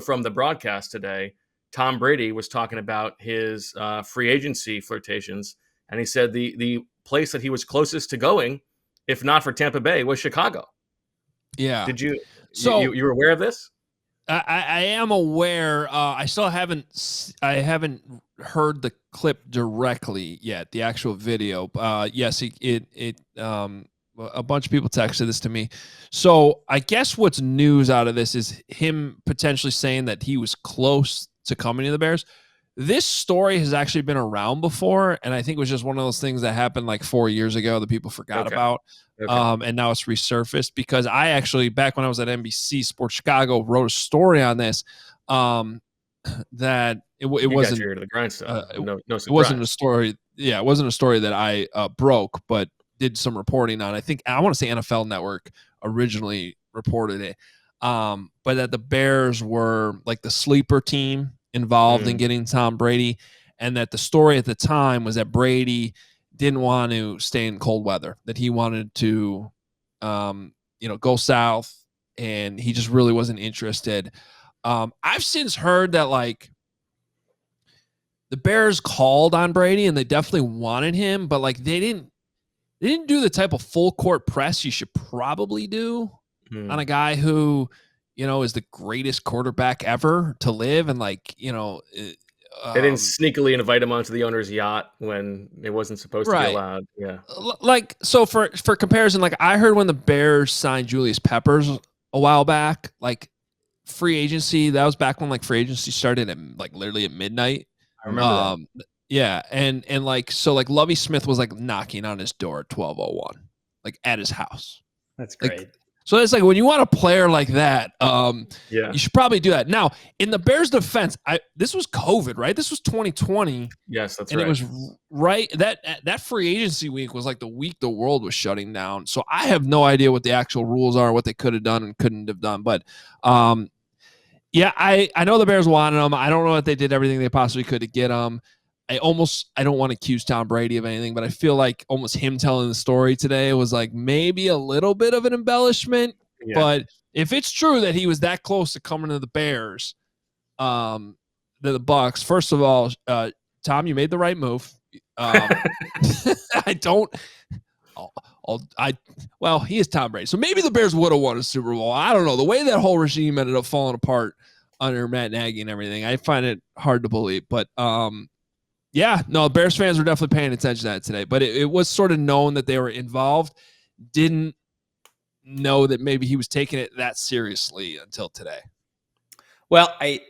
from the broadcast today, Tom Brady was talking about his free agency flirtations, and he said the place that he was closest to going, if not for Tampa Bay, was Chicago. Yeah. Did you? So you were aware of this? I am aware. I still haven't heard the clip directly yet. The actual video. Yes, a bunch of people texted this to me. So I guess what's news out of this is him potentially saying that he was close to coming to the Bears. This story has actually been around before, and I think it was just one of those things that happened like 4 years ago that people forgot about. Okay. And now it's resurfaced because I actually, back when I was at NBC Sports Chicago, wrote a story on this. That it wasn't to the grindstone. No surprise. It wasn't a story. Yeah, it wasn't a story that I broke, but did some reporting on. I want to say NFL Network originally reported it, but that the Bears were like the sleeper team involved in getting Tom Brady, and that the story at the time was that Brady didn't want to stay in cold weather, that he wanted to, go south, and he just really wasn't interested. I've since heard that like the Bears called on Brady and they definitely wanted him, but like they didn't do the type of full court press you should probably do on a guy who, is the greatest quarterback ever to live. And like, they didn't sneakily invite him onto the owner's yacht when it wasn't supposed to be allowed. Yeah. Like, so for comparison, like I heard when the Bears signed Julius Peppers a while back, like free agency, that was back when like free agency started at like literally at midnight. I remember that. Yeah, and like so like Lovie Smith was like knocking on his door at 12:01, like at his house. That's great. Like, so it's like when you want a player like that, you should probably do that. Now, in the Bears' defense, this was COVID, right? This was 2020. Yes, that's right. And it was right that free agency week was like the week the world was shutting down. So I have no idea what the actual rules are, what they could have done and couldn't have done. But yeah, I know the Bears wanted him. I don't know if they did everything they possibly could to get him. I don't want to accuse Tom Brady of anything, but I feel like almost him telling the story today was like maybe a little bit of an embellishment. Yeah. But if it's true that he was that close to coming to the Bears, the Bucs, first of all, Tom, you made the right move. He is Tom Brady. So maybe the Bears would have won a Super Bowl. I don't know. The way that whole regime ended up falling apart under Matt Nagy and everything, I find it hard to believe. But yeah, no, Bears fans were definitely paying attention to that today. But it was sort of known that they were involved. Didn't know that maybe he was taking it that seriously until today. Well, I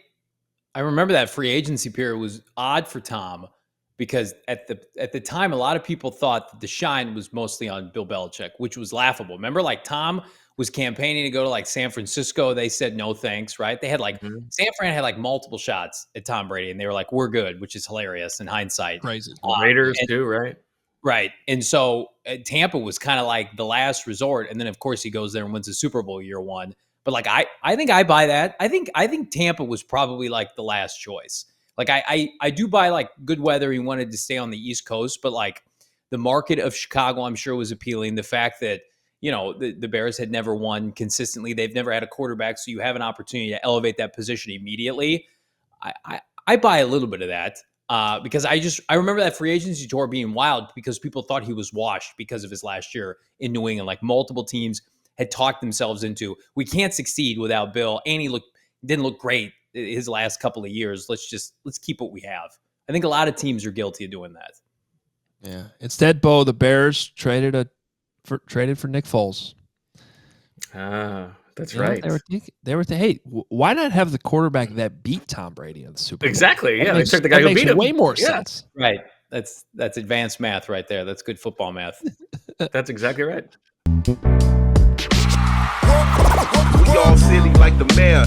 remember that free agency period was odd for Tom because at the time, a lot of people thought that the shine was mostly on Bill Belichick, which was laughable. Remember, like Tom was campaigning to go to like San Francisco. They said no thanks, right? They had like San Fran had like multiple shots at Tom Brady, and they were like, "We're good," which is hilarious in hindsight. Crazy. Raiders too, right? Right. And so Tampa was kind of like the last resort, and then of course he goes there and wins the Super Bowl year one. But like I think I buy that. I think Tampa was probably like the last choice. Like I do buy like good weather. He wanted to stay on the East Coast, but like the market of Chicago, I'm sure was appealing. The fact that the Bears had never won consistently. They've never had a quarterback, so you have an opportunity to elevate that position immediately. I buy a little bit of that because I remember that free agency tour being wild because people thought he was washed because of his last year in New England. Like multiple teams had talked themselves into, we can't succeed without Bill, and he didn't look great his last couple of years. Let's keep what we have. I think a lot of teams are guilty of doing that. Yeah. Instead, Bo, the Bears traded for Nick Foles. That's right. They were hey, why not have the quarterback that beat Tom Brady in the Super Bowl? Exactly. Yeah, they took the guy who beat him. Way more sense. Right. That's advanced math right there. That's good football math. That's exactly right. We all silly like the mayor.